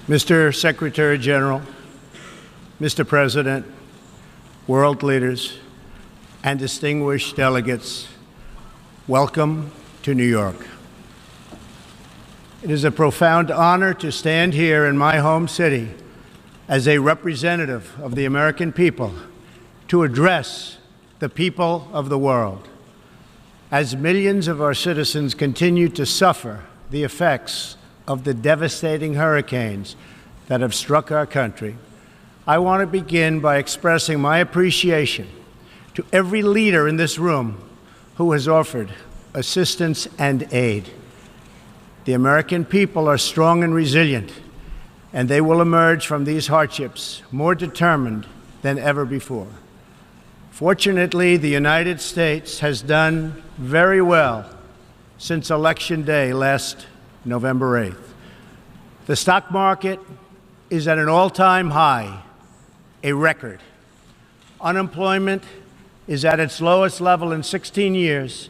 Mr. Secretary General, Mr. President, world leaders, and distinguished delegates, welcome to New York. It is a profound honor to stand here in my home city as a representative of the American people to address the people of the world. As millions of our citizens continue to suffer the effects of the devastating hurricanes that have struck our country, I want to begin by expressing my appreciation to every leader in this room who has offered assistance and aid. The American people are strong and resilient, and they will emerge from these hardships more determined than ever before. Fortunately, the United States has done very well since Election Day last November 8th. The stock market is at an all-time high, a record. Unemployment is at its lowest level in 16 years,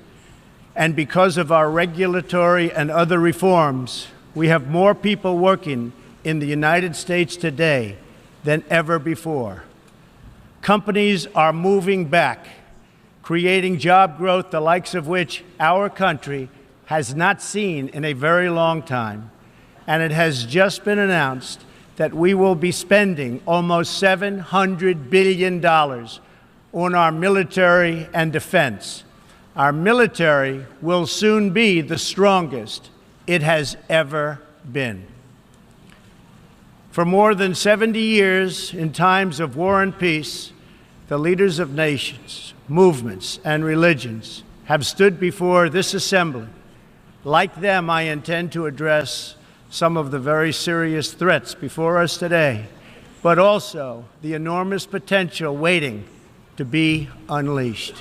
and because of our regulatory and other reforms, we have more people working in the United States today than ever before. Companies are moving back, creating job growth the likes of which our country has not seen in a very long time. And it has just been announced that we will be spending almost $700 billion on our military and defense. Our military will soon be the strongest it has ever been. For more than 70 years, in times of war and peace, the leaders of nations, movements, and religions have stood before this assembly. Like them, I intend to address some of the very serious threats before us today, but also the enormous potential waiting to be unleashed.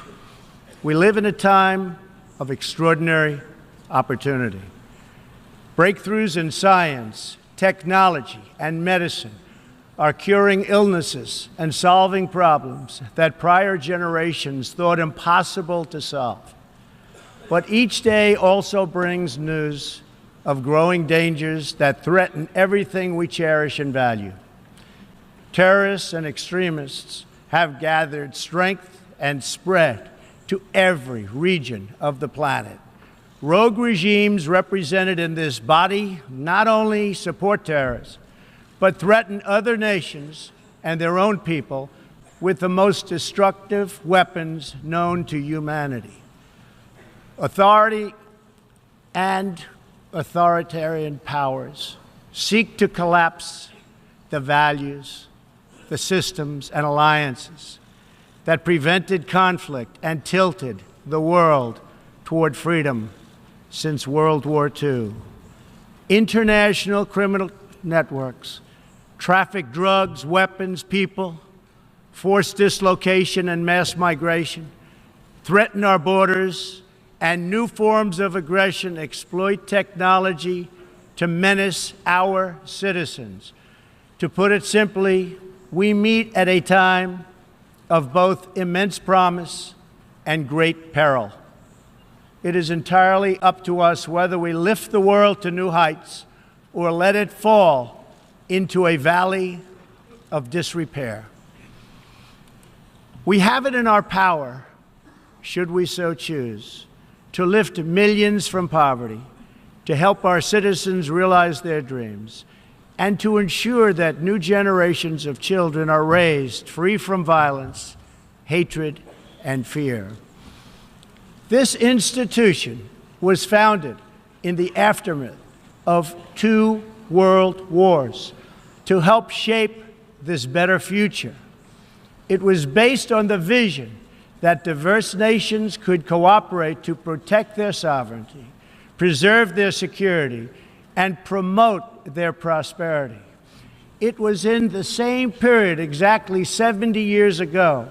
We live in a time of extraordinary opportunity. Breakthroughs in science, technology, and medicine are curing illnesses and solving problems that prior generations thought impossible to solve. But each day also brings news of growing dangers that threaten everything we cherish and value. Terrorists and extremists have gathered strength and spread to every region of the planet. Rogue regimes represented in this body not only support terrorists, but threaten other nations and their own people with the most destructive weapons known to humanity. Authority and authoritarian powers seek to collapse the values, the systems, and alliances that prevented conflict and tilted the world toward freedom since World War II. International criminal networks traffic drugs, weapons, people, force dislocation and mass migration, threaten our borders, and new forms of aggression exploit technology to menace our citizens. To put it simply, we meet at a time of both immense promise and great peril. It is entirely up to us whether we lift the world to new heights or let it fall into a valley of disrepair. We have it in our power, should we so choose, to lift millions from poverty, to help our citizens realize their dreams, and to ensure that new generations of children are raised free from violence, hatred, and fear. This institution was founded in the aftermath of 2 world wars to help shape this better future. It was based on the vision that diverse nations could cooperate to protect their sovereignty, preserve their security, and promote their prosperity. It was in the same period, exactly 70 years ago,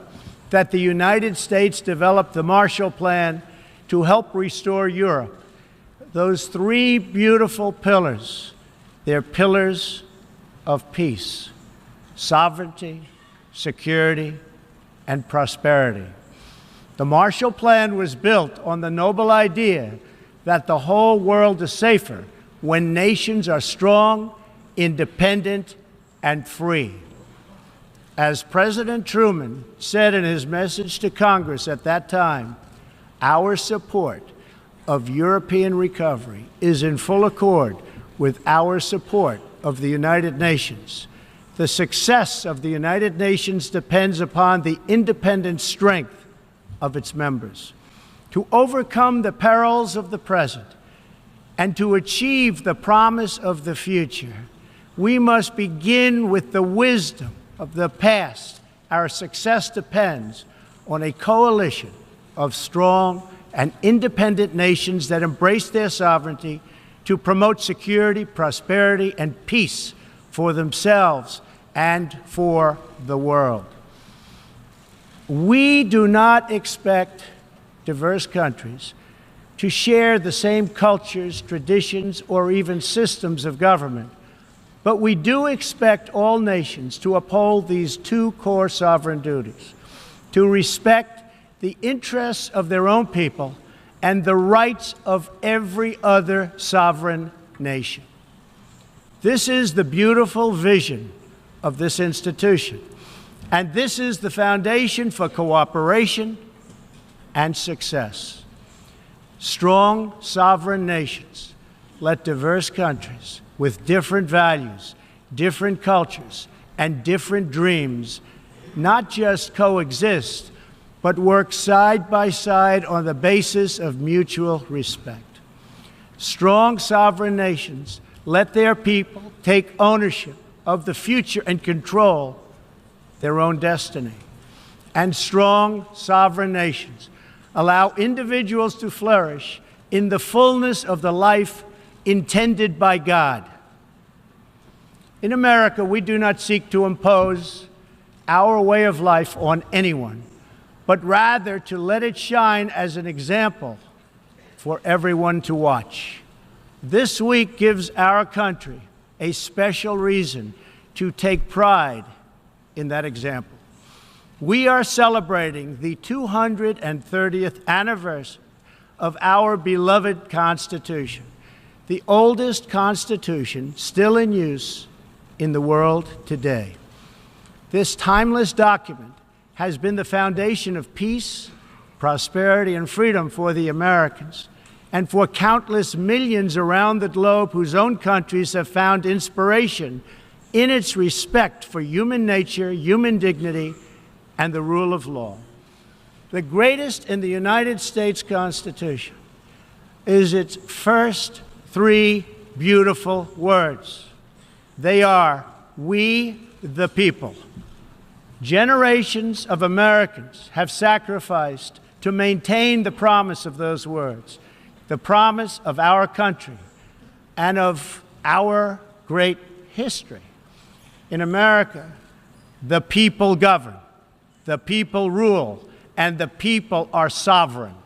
that the United States developed the Marshall Plan to help restore Europe. Those 3 beautiful pillars, they're pillars of peace, sovereignty, security, and prosperity. The Marshall Plan was built on the noble idea that the whole world is safer when nations are strong independent, and free. As President Truman said in his message to Congress at that time, our support of European recovery is in full accord with our support of the United Nations. The success of the United Nations depends upon the independent strength of its members. To overcome the perils of the present and to achieve the promise of the future, we must begin with the wisdom of the past. Our success depends on a coalition of strong and independent nations that embrace their sovereignty to promote security, prosperity, and peace for themselves and for the world. We do not expect diverse countries to share the same cultures, traditions, or even systems of government, but we do expect all nations to uphold these two core sovereign duties: to respect the interests of their own people and the rights of every other sovereign nation. This is the beautiful vision of this institution, and this is the foundation for cooperation and success. Strong sovereign nations let diverse countries with different values, different cultures, and different dreams not just coexist, but work side by side on the basis of mutual respect. Strong sovereign nations let their people take ownership of the future and control their own destiny. And strong sovereign nations allow individuals to flourish in the fullness of the life intended by God. In America, we do not seek to impose our way of life on anyone, but rather to let it shine as an example for everyone to watch. This week gives our country a special reason to take pride in that example. We are celebrating the 230th anniversary of our beloved Constitution, the oldest Constitution still in use in the world today. This timeless document has been the foundation of peace, prosperity, and freedom for the Americans and for countless millions around the globe whose own countries have found inspiration in its respect for human nature, human dignity, and the rule of law. The greatest in the United States Constitution is its first three beautiful words. They are, "We the people." Generations of Americans have sacrificed to maintain the promise of those words, the promise of our country and of our great history. In America, the people govern, the people rule, and the people are sovereign.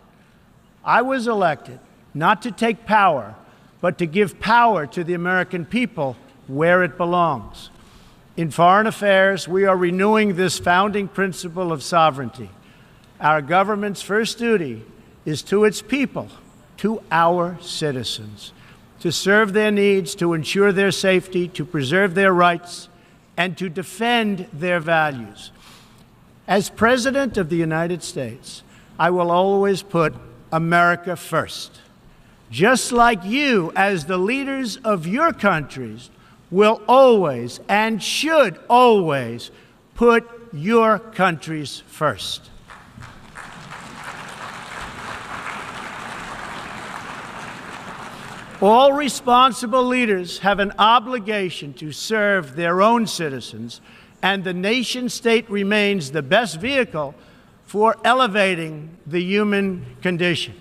I was elected not to take power, but to give power to the American people where it belongs. In foreign affairs, we are renewing this founding principle of sovereignty. Our government's first duty is to its people, to our citizens, to serve their needs, to ensure their safety, to preserve their rights, and to defend their values. As President of the United States, I will always put America first, just like you, as the leaders of your countries, will always and should always put your countries first. All responsible leaders have an obligation to serve their own citizens, and the nation-state remains the best vehicle for elevating the human condition.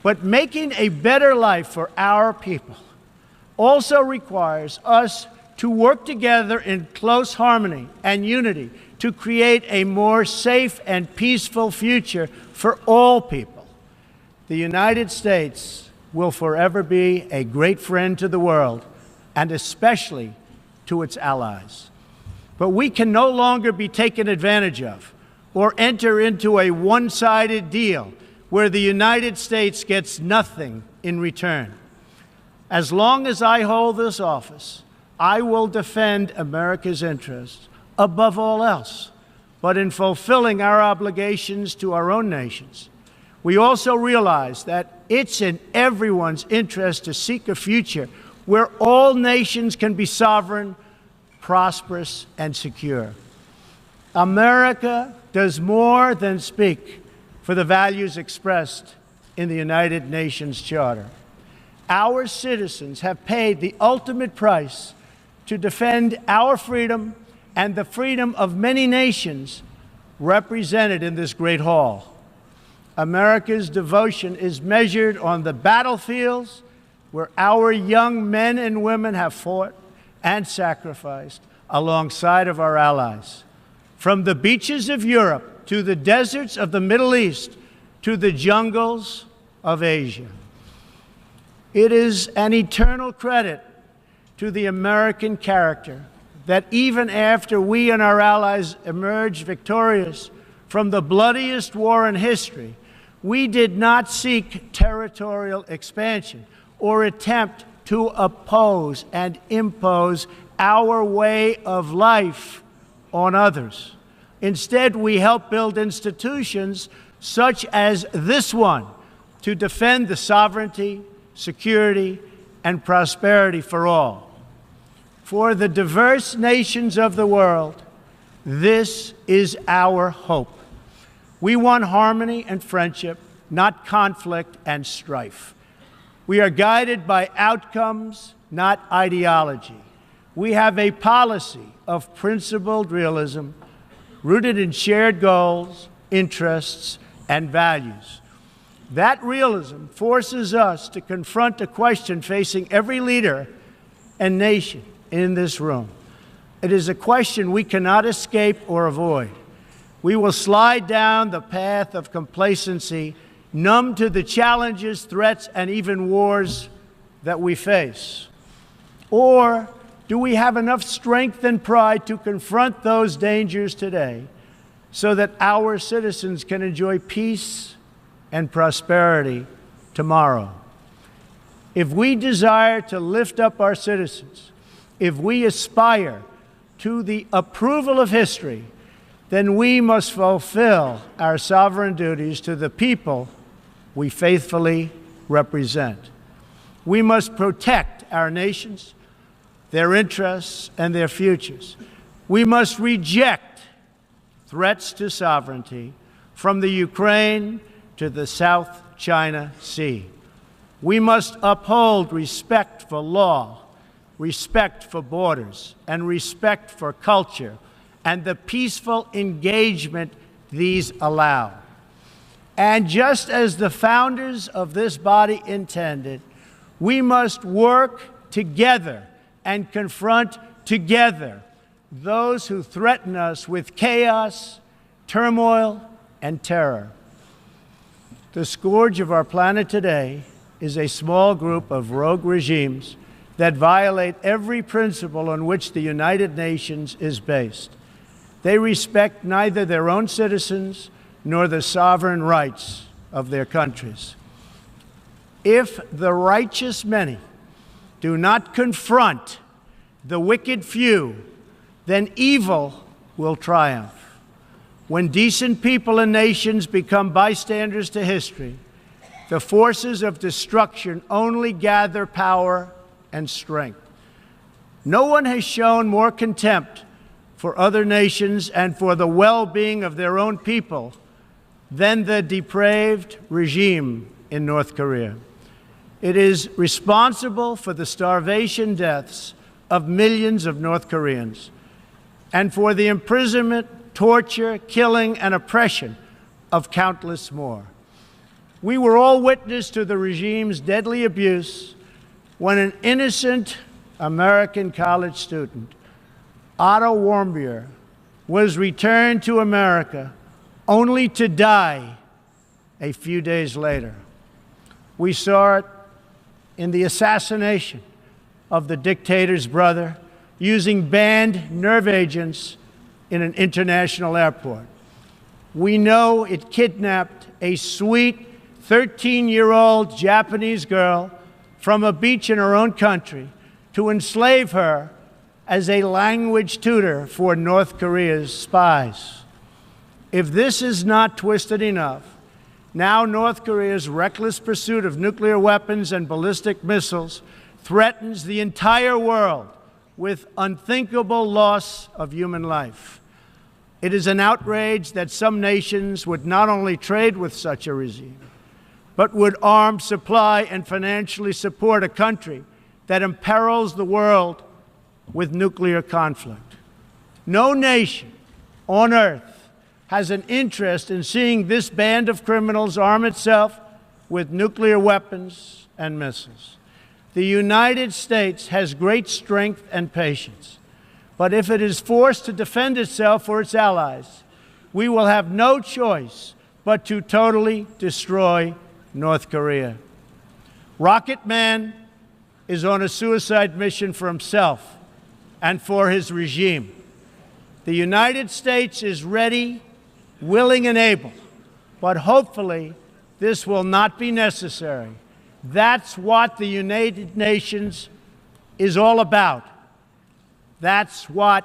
But making a better life for our people also requires us to work together in close harmony and unity to create a more safe and peaceful future for all people. The United States will forever be a great friend to the world, and especially to its allies. But we can no longer be taken advantage of or enter into a one-sided deal where the United States gets nothing in return. As long as I hold this office, I will defend America's interests above all else. But in fulfilling our obligations to our own nations, we also realize that it's in everyone's interest to seek a future where all nations can be sovereign, prosperous, and secure. America does more than speak for the values expressed in the United Nations Charter. Our citizens have paid the ultimate price to defend our freedom and the freedom of many nations represented in this great hall. America's devotion is measured on the battlefields where our young men and women have fought and sacrificed alongside of our allies. From the beaches of Europe to the deserts of the Middle East to the jungles of Asia. It is an eternal credit to the American character that even after we and our allies emerged victorious from the bloodiest war in history, we did not seek territorial expansion or attempt to oppose and impose our way of life on others. Instead, we helped build institutions such as this one to defend the sovereignty, security, and prosperity for all. For the diverse nations of the world, this is our hope. We want harmony and friendship, not conflict and strife. We are guided by outcomes, not ideology. We have a policy of principled realism rooted in shared goals, interests, and values. That realism forces us to confront a question facing every leader and nation in this room. It is a question we cannot escape or avoid. We will slide down the path of complacency, numb to the challenges, threats, and even wars that we face. Or do we have enough strength and pride to confront those dangers today so that our citizens can enjoy peace and prosperity tomorrow? If we desire to lift up our citizens, if we aspire to the approval of history, then we must fulfill our sovereign duties to the people we faithfully represent. We must protect our nations, their interests, and their futures. We must reject threats to sovereignty from the Ukraine to the South China Sea. We must uphold respect for law, respect for borders, and respect for culture, and the peaceful engagement these allow. And just as the founders of this body intended, we must work together and confront together those who threaten us with chaos, turmoil, and terror. The scourge of our planet today is a small group of rogue regimes that violate every principle on which the United Nations is based. They respect neither their own citizens nor the sovereign rights of their countries. If the righteous many do not confront the wicked few, then evil will triumph. When decent people and nations become bystanders to history, the forces of destruction only gather power and strength. No one has shown more contempt for other nations and for the well-being of their own people than the depraved regime in North Korea. It is responsible for the starvation deaths of millions of North Koreans and for the imprisonment, torture, killing, and oppression of countless more. We were all witness to the regime's deadly abuse when an innocent American college student, Otto Warmbier, was returned to America only to die a few days later. We saw it in the assassination of the dictator's brother using banned nerve agents in an international airport. We know it kidnapped a sweet 13-year-old Japanese girl from a beach in her own country to enslave her as a language tutor for North Korea's spies. If this is not twisted enough, now North Korea's reckless pursuit of nuclear weapons and ballistic missiles threatens the entire world with unthinkable loss of human life. It is an outrage that some nations would not only trade with such a regime, but would arm, supply, and financially support a country that imperils the world with nuclear conflict. No nation on earth has an interest in seeing this band of criminals arm itself with nuclear weapons and missiles. The United States has great strength and patience, but if it is forced to defend itself or its allies, we will have no choice but to totally destroy North Korea. Rocket Man is on a suicide mission for himself and for his regime. The United States is ready, willing, and able, but hopefully this will not be necessary. That's what the United Nations is all about. That's what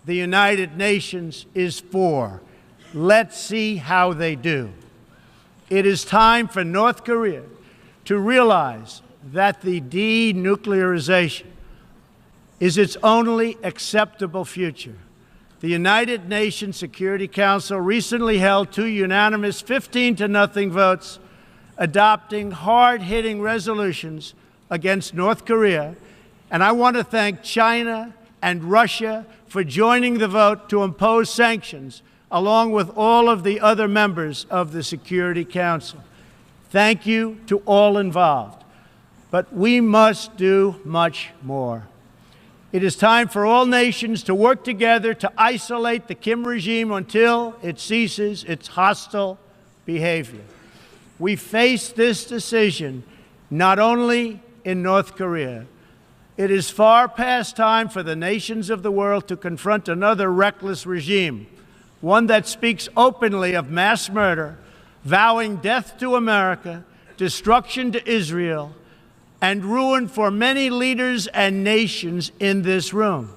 the United Nations is for. Let's see how they do. It is time for North Korea to realize that the denuclearization is its only acceptable future. The United Nations Security Council recently held 2 unanimous 15-0 votes adopting hard-hitting resolutions against North Korea, and I want to thank China and Russia for joining the vote to impose sanctions along with all of the other members of the Security Council. Thank you to all involved. But we must do much more. It is time for all nations to work together to isolate the Kim regime until it ceases its hostile behavior. We face this decision not only in North Korea. It is far past time for the nations of the world to confront another reckless regime, one that speaks openly of mass murder, vowing death to America, destruction to Israel, and ruin for many leaders and nations in this room.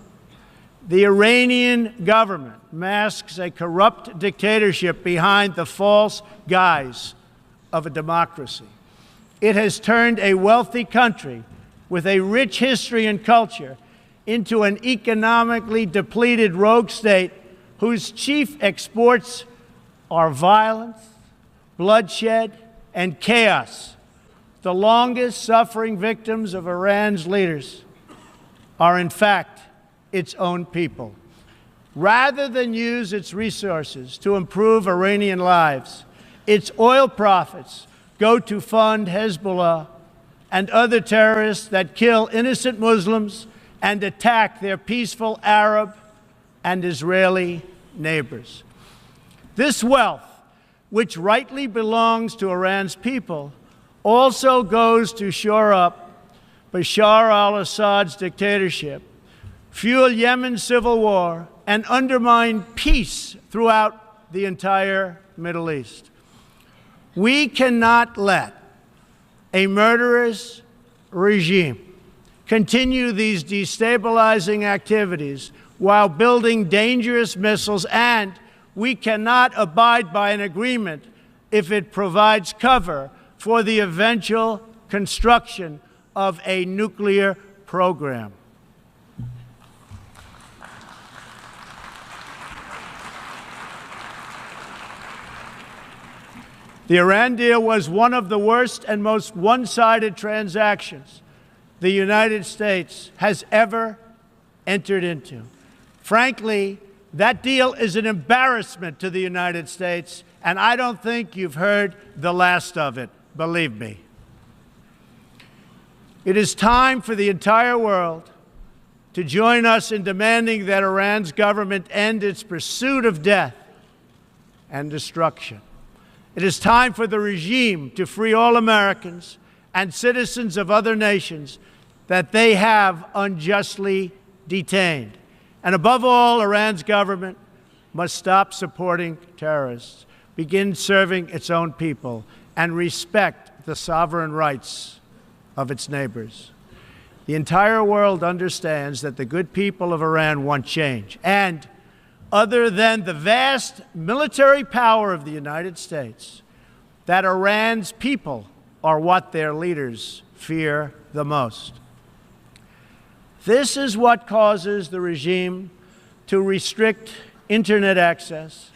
The Iranian government masks a corrupt dictatorship behind the false guise of a democracy. It has turned a wealthy country with a rich history and culture into an economically depleted rogue state whose chief exports are violence, bloodshed, and chaos. The longest suffering victims of Iran's leaders are, in fact, its own people. Rather than use its resources to improve Iranian lives, its oil profits go to fund Hezbollah and other terrorists that kill innocent Muslims and attack their peaceful Arab and Israeli neighbors. This wealth, which rightly belongs to Iran's people, also goes to shore up Bashar al-Assad's dictatorship, fuel Yemen's civil war, and undermine peace throughout the entire Middle East. We cannot let a murderous regime continue these destabilizing activities while building dangerous missiles, and we cannot abide by an agreement if it provides cover for the eventual construction of a nuclear program. The Iran deal was one of the worst and most one-sided transactions the United States has ever entered into. Frankly, that deal is an embarrassment to the United States, and I don't think you've heard the last of it, believe me. It is time for the entire world to join us in demanding that Iran's government end its pursuit of death and destruction. It is time for the regime to free all Americans and citizens of other nations that they have unjustly detained. And above all, Iran's government must stop supporting terrorists, begin serving its own people, and respect the sovereign rights of its neighbors. The entire world understands that the good people of Iran want change. And other than the vast military power of the United States, that Iran's people are what their leaders fear the most. This is what causes the regime to restrict internet access,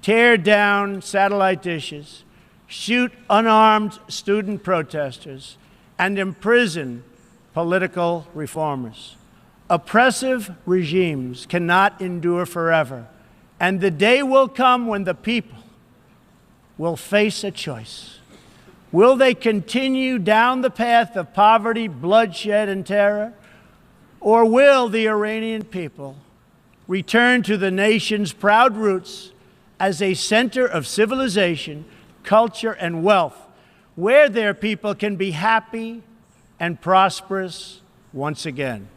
tear down satellite dishes, shoot unarmed student protesters, and imprison political reformers. Oppressive regimes cannot endure forever, and the day will come when the people will face a choice. Will they continue down the path of poverty, bloodshed, and terror, or will the Iranian people return to the nation's proud roots as a center of civilization, culture, and wealth, where their people can be happy and prosperous once again?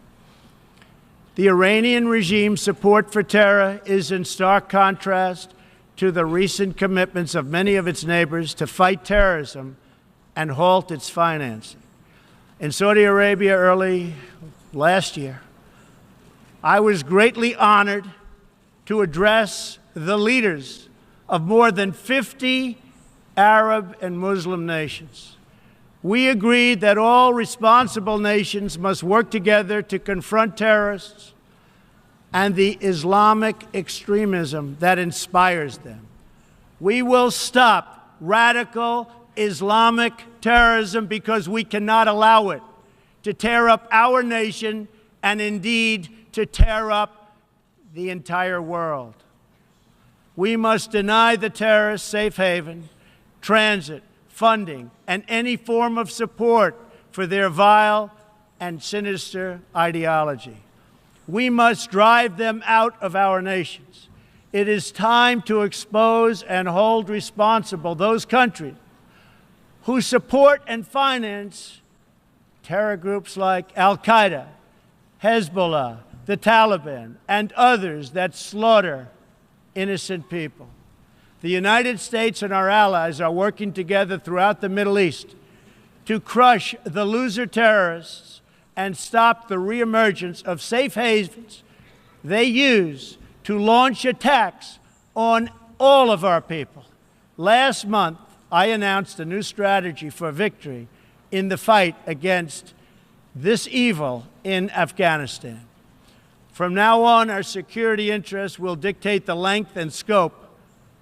The Iranian regime's support for terror is in stark contrast to the recent commitments of many of its neighbors to fight terrorism and halt its financing. In Saudi Arabia early last year, I was greatly honored to address the leaders of more than 50 Arab and Muslim nations. We agreed that all responsible nations must work together to confront terrorists and the Islamic extremism that inspires them. We will stop radical Islamic terrorism because we cannot allow it to tear up our nation and indeed to tear up the entire world. We must deny the terrorists safe haven, transit, funding, and any form of support for their vile and sinister ideology. We must drive them out of our nations. It is time to expose and hold responsible those countries who support and finance terror groups like Al-Qaeda, Hezbollah, the Taliban, and others that slaughter innocent people. The United States and our allies are working together throughout the Middle East to crush the loser terrorists and stop the reemergence of safe havens they use to launch attacks on all of our people. Last month, I announced a new strategy for victory in the fight against this evil in Afghanistan. From now on, our security interests will dictate the length and scope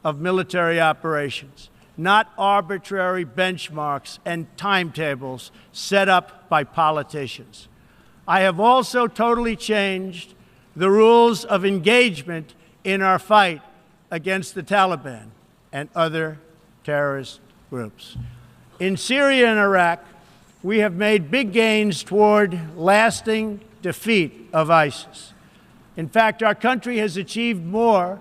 of military operations, not arbitrary benchmarks and timetables set up by politicians. I have also totally changed the rules of engagement in our fight against the Taliban and other terrorist groups. In Syria and Iraq, we have made big gains toward lasting defeat of ISIS. In fact, our country has achieved more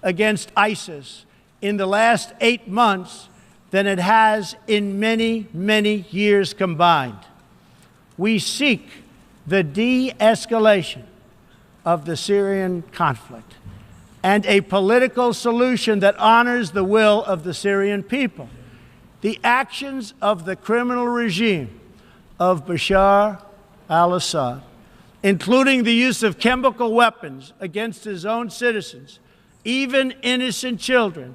against ISIS in the last 8 months than it has in many, many years combined. We seek the de-escalation of the Syrian conflict and a political solution that honors the will of the Syrian people. The actions of the criminal regime of Bashar al-Assad, including the use of chemical weapons against his own citizens, even innocent children,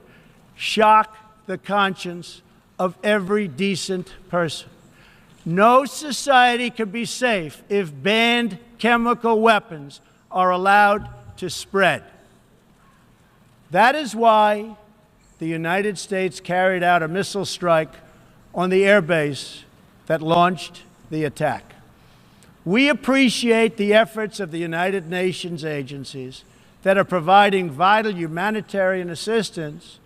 shock the conscience of every decent person. No society can be safe if banned chemical weapons are allowed to spread. That is why the United States carried out a missile strike on the airbase that launched the attack. We appreciate the efforts of the United Nations agencies that are providing vital humanitarian assistance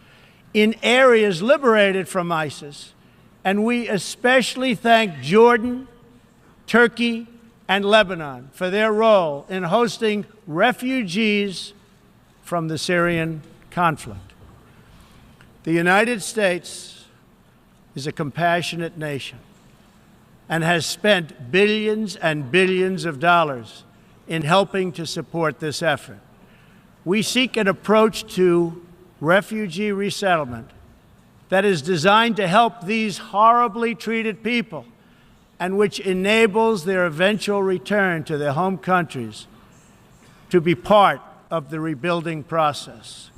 in areas liberated from ISIS, and we especially thank Jordan, Turkey, and Lebanon for their role in hosting refugees from the Syrian conflict. The United States is a compassionate nation and has spent billions and billions of dollars in helping to support this effort. We seek an approach to refugee resettlement that is designed to help these horribly treated people and which enables their eventual return to their home countries to be part of the rebuilding process.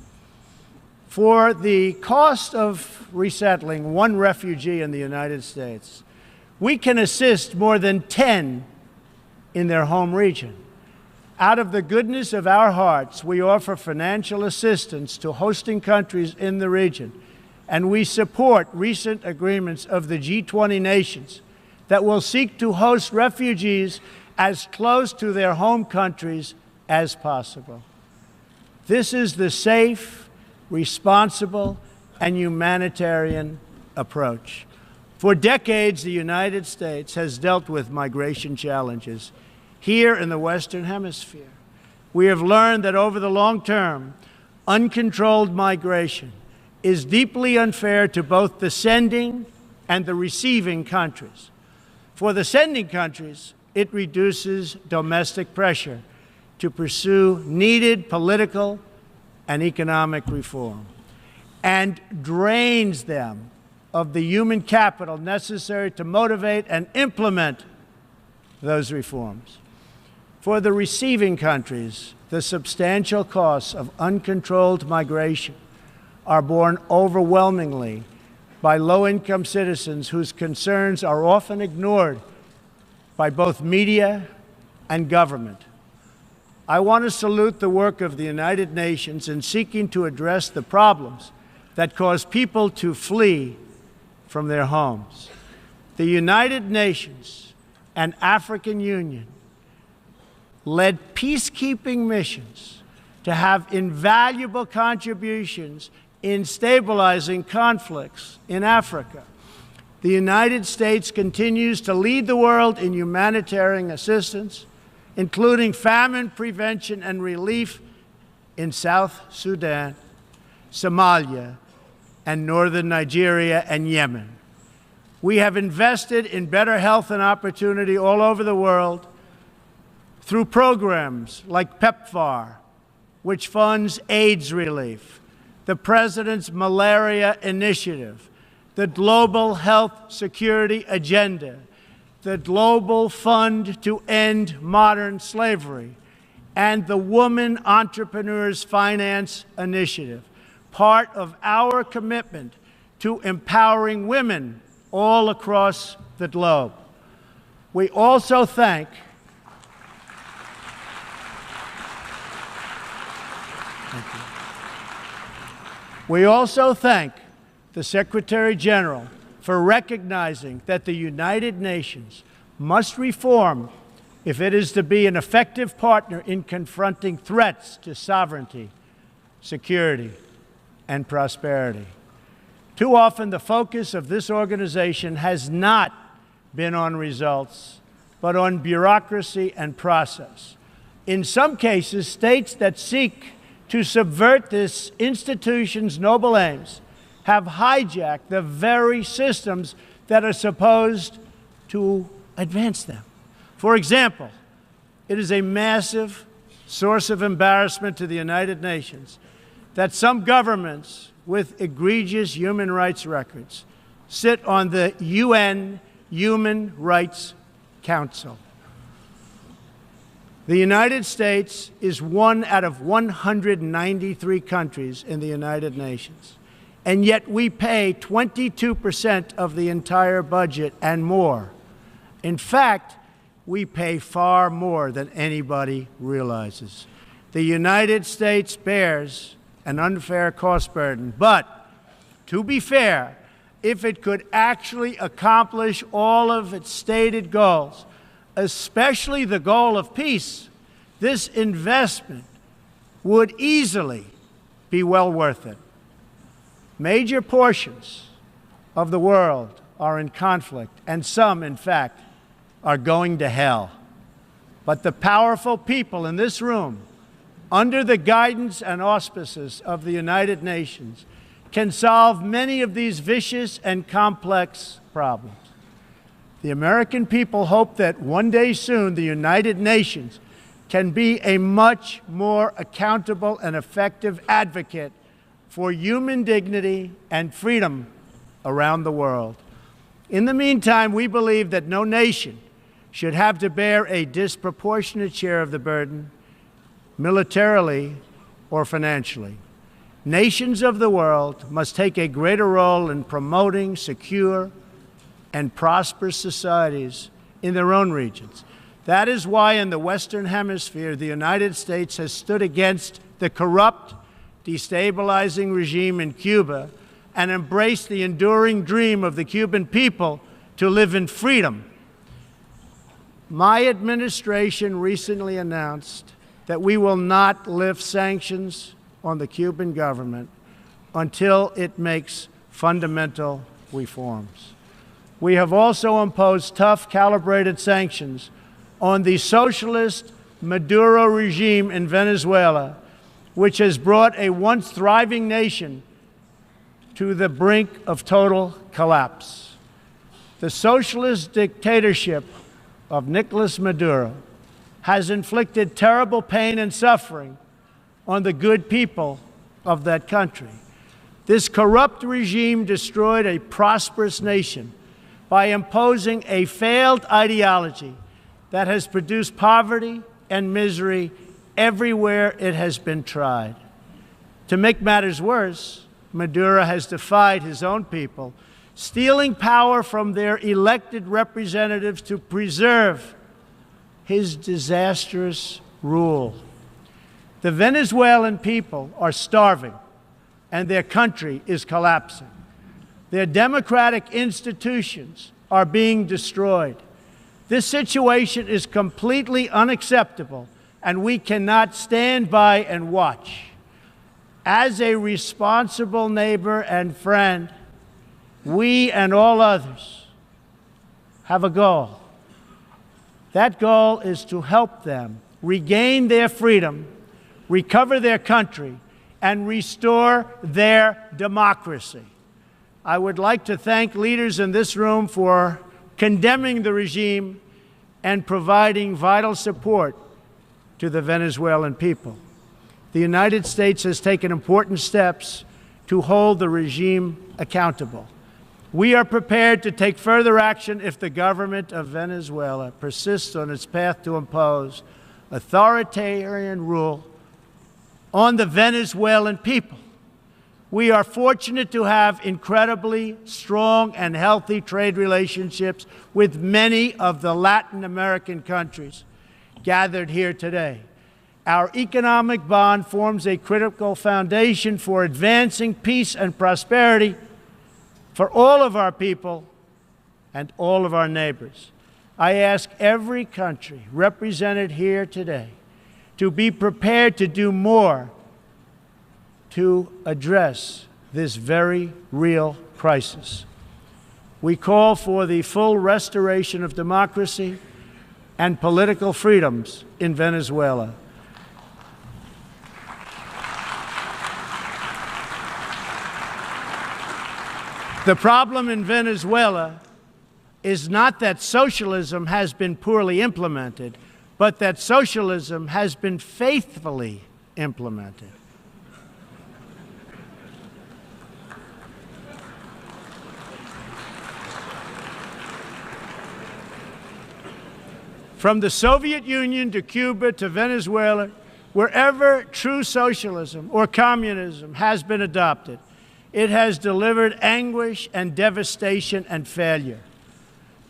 For the cost of resettling one refugee in the United States, we can assist more than 10 in their home region. Out of the goodness of our hearts, we offer financial assistance to hosting countries in the region, and we support recent agreements of the G20 nations that will seek to host refugees as close to their home countries as possible. This is the safe, responsible, and humanitarian approach. For decades, the United States has dealt with migration challenges here in the Western Hemisphere. We have learned that over the long term, uncontrolled migration is deeply unfair to both the sending and the receiving countries. For the sending countries, it reduces domestic pressure to pursue needed political and economic reform, and drains them of the human capital necessary to motivate and implement those reforms. For the receiving countries, the substantial costs of uncontrolled migration are borne overwhelmingly by low-income citizens whose concerns are often ignored by both media and government. I want to salute the work of the United Nations in seeking to address the problems that cause people to flee from their homes. The United Nations and African Union led peacekeeping missions to have invaluable contributions in stabilizing conflicts in Africa. The United States continues to lead the world in humanitarian assistance, including famine prevention and relief in South Sudan, Somalia, and northern Nigeria and Yemen. We have invested in better health and opportunity all over the world through programs like PEPFAR, which funds AIDS relief, the President's Malaria Initiative, the Global Health Security Agenda, the Global Fund to End Modern Slavery, and the Women Entrepreneurs Finance Initiative, part of our commitment to empowering women all across the globe. We also thank the Secretary General for recognizing that the United Nations must reform if it is to be an effective partner in confronting threats to sovereignty, security, and prosperity. Too often, the focus of this organization has not been on results, but on bureaucracy and process. In some cases, states that seek to subvert this institution's noble aims have hijacked the very systems that are supposed to advance them. For example, it is a massive source of embarrassment to the United Nations that some governments with egregious human rights records sit on the UN Human Rights Council. The United States is one out of 193 countries in the United Nations, and yet we pay 22% of the entire budget and more. In fact, we pay far more than anybody realizes. The United States bears an unfair cost burden, but to be fair, if it could actually accomplish all of its stated goals, especially the goal of peace, this investment would easily be well worth it. Major portions of the world are in conflict, and some, in fact, are going to hell. But the powerful people in this room, under the guidance and auspices of the United Nations, can solve many of these vicious and complex problems. The American people hope that one day soon the United Nations can be a much more accountable and effective advocate for human dignity and freedom around the world. In the meantime, we believe that no nation should have to bear a disproportionate share of the burden, militarily or financially. Nations of the world must take a greater role in promoting secure and prosperous societies in their own regions. That is why in the Western Hemisphere, the United States has stood against the corrupt, destabilizing regime in Cuba and embraced the enduring dream of the Cuban people to live in freedom. My administration recently announced that we will not lift sanctions on the Cuban government until it makes fundamental reforms. We have also imposed tough, calibrated sanctions on the socialist Maduro regime in Venezuela, which has brought a once thriving nation to the brink of total collapse. The socialist dictatorship of Nicolas Maduro has inflicted terrible pain and suffering on the good people of that country. This corrupt regime destroyed a prosperous nation by imposing a failed ideology that has produced poverty and misery everywhere it has been tried. To make matters worse, Maduro has defied his own people, stealing power from their elected representatives to preserve his disastrous rule. The Venezuelan people are starving, and their country is collapsing. Their democratic institutions are being destroyed. This situation is completely unacceptable, and we cannot stand by and watch. As a responsible neighbor and friend, we and all others have a goal. That goal is to help them regain their freedom, recover their country, and restore their democracy. I would like to thank leaders in this room for condemning the regime and providing vital support to the Venezuelan people. The United States has taken important steps to hold the regime accountable. We are prepared to take further action if the government of Venezuela persists on its path to impose authoritarian rule on the Venezuelan people. We are fortunate to have incredibly strong and healthy trade relationships with many of the Latin American countries gathered here today. Our economic bond forms a critical foundation for advancing peace and prosperity for all of our people and all of our neighbors. I ask every country represented here today to be prepared to do more to address this very real crisis. We call for the full restoration of democracy and political freedoms in Venezuela. The problem in Venezuela is not that socialism has been poorly implemented, but that socialism has been faithfully implemented. From the Soviet Union to Cuba to Venezuela, wherever true socialism or communism has been adopted, it has delivered anguish and devastation and failure.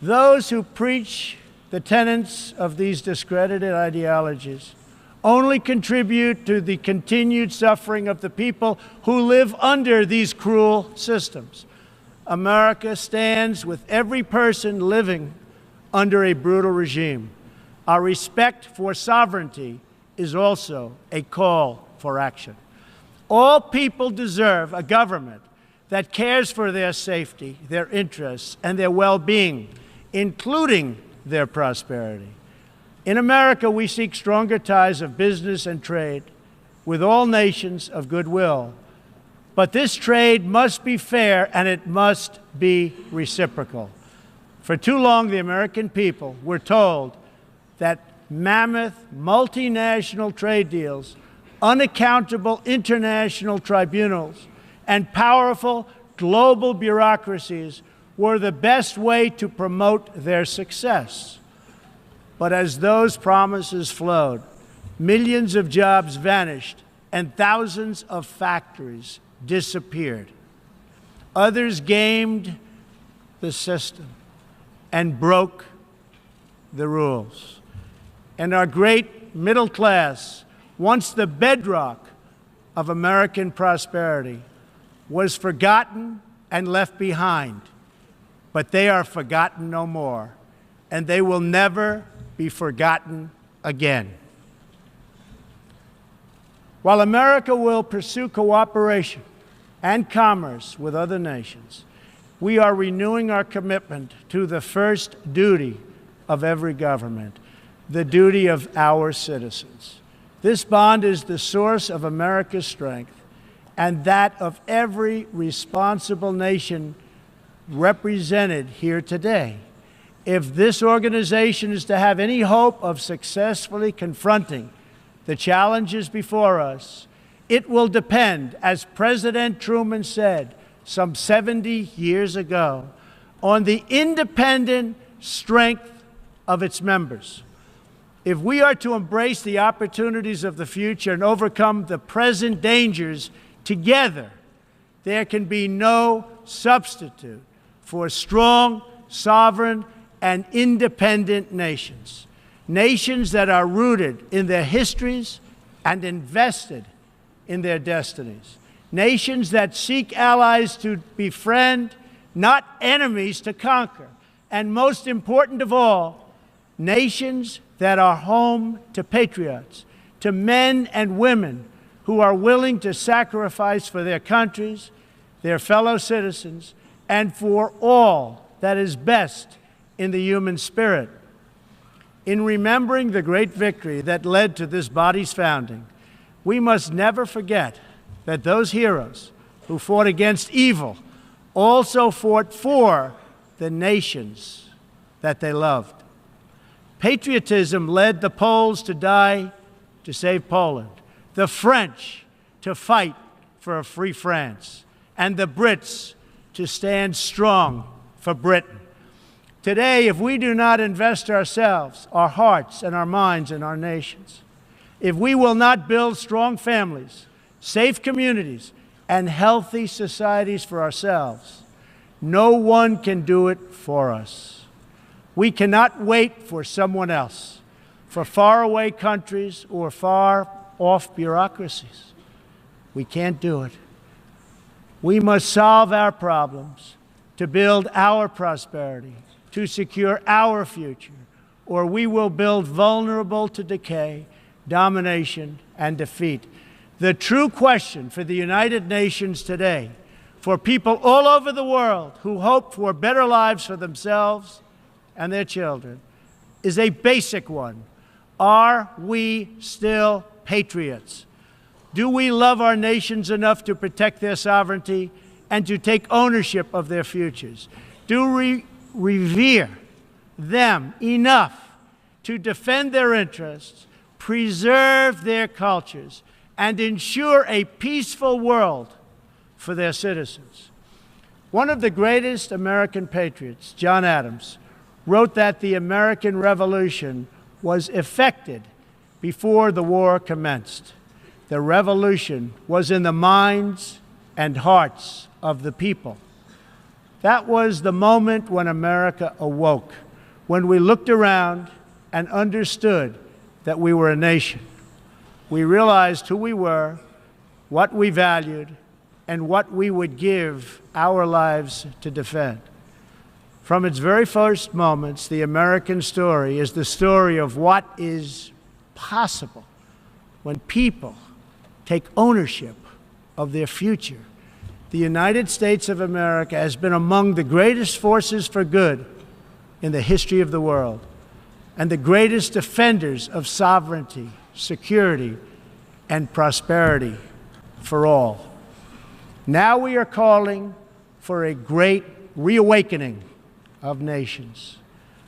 Those who preach the tenets of these discredited ideologies only contribute to the continued suffering of the people who live under these cruel systems. America stands with every person living under a brutal regime. Our respect for sovereignty is also a call for action. All people deserve a government that cares for their safety, their interests, and their well-being, including their prosperity. In America, we seek stronger ties of business and trade with all nations of goodwill. But this trade must be fair and it must be reciprocal. For too long, the American people were told that mammoth multinational trade deals, unaccountable international tribunals, and powerful global bureaucracies were the best way to promote their success. But as those promises flowed, millions of jobs vanished and thousands of factories disappeared. Others gamed the system and broke the rules. And our great middle class, once the bedrock of American prosperity, was forgotten and left behind. But they are forgotten no more, and they will never be forgotten again. While America will pursue cooperation and commerce with other nations, we are renewing our commitment to the first duty of every government, the duty of our citizens. This bond is the source of America's strength and that of every responsible nation represented here today. If this organization is to have any hope of successfully confronting the challenges before us, it will depend, as President Truman said some 70 years ago, on the independent strength of its members. If we are to embrace the opportunities of the future and overcome the present dangers together, there can be no substitute for strong, sovereign, and independent nations. Nations that are rooted in their histories and invested in their destinies. Nations that seek allies to befriend, not enemies to conquer. And most important of all, nations that are home to patriots, to men and women who are willing to sacrifice for their countries, their fellow citizens, and for all that is best in the human spirit. In remembering the great victory that led to this body's founding, we must never forget that those heroes who fought against evil also fought for the nations that they loved. Patriotism led the Poles to die to save Poland, the French to fight for a free France, and the Brits to stand strong for Britain. Today, if we do not invest ourselves, our hearts, and our minds in our nations, if we will not build strong families, safe communities, and healthy societies for ourselves, no one can do it for us. We cannot wait for someone else, for faraway countries or far-off bureaucracies. We can't do it. We must solve our problems to build our prosperity, to secure our future, or we will build vulnerable to decay, domination, and defeat. The true question for the United Nations today, for people all over the world who hope for better lives for themselves and their children, is a basic one. Are we still patriots? Do we love our nations enough to protect their sovereignty and to take ownership of their futures? Do we revere them enough to defend their interests, preserve their cultures, and ensure a peaceful world for their citizens? One of the greatest American patriots, John Adams, wrote that the American Revolution was effected before the war commenced. The revolution was in the minds and hearts of the people. That was the moment when America awoke, when we looked around and understood that we were a nation. We realized who we were, what we valued, and what we would give our lives to defend. From its very first moments, the American story is the story of what is possible when people take ownership of their future. The United States of America has been among the greatest forces for good in the history of the world, and the greatest defenders of sovereignty, security, and prosperity for all. Now we are calling for a great reawakening of nations,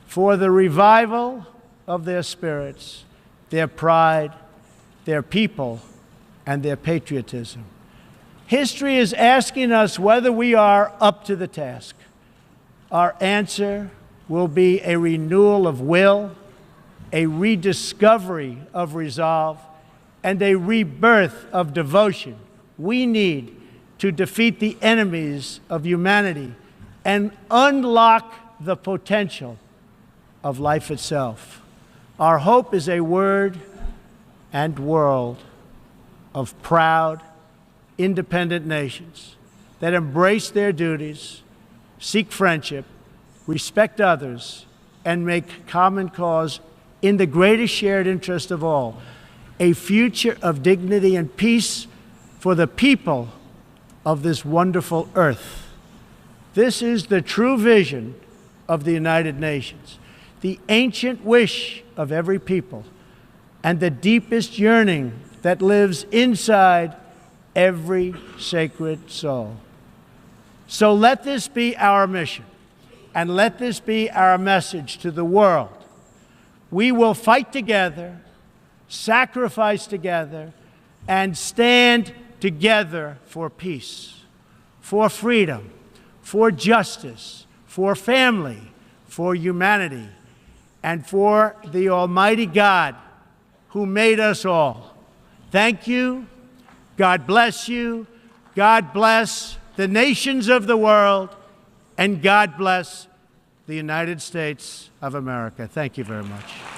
for the revival of their spirits, their pride, their people, and their patriotism. History is asking us whether we are up to the task. Our answer will be a renewal of will, a rediscovery of resolve, and a rebirth of devotion we need to defeat the enemies of humanity and unlock the potential of life itself. Our hope is a word and world of proud, independent nations that embrace their duties, seek friendship, respect others, and make common cause in the greatest shared interest of all, a future of dignity and peace for the people of this wonderful earth. This is the true vision of the United Nations, the ancient wish of every people, and the deepest yearning that lives inside every sacred soul. So let this be our mission, and let this be our message to the world. We will fight together, sacrifice together, and stand together for peace, for freedom, for justice, for family, for humanity, and for the Almighty God who made us all. Thank you. God bless you. God bless the nations of the world, and God bless the United States of America. Thank you very much.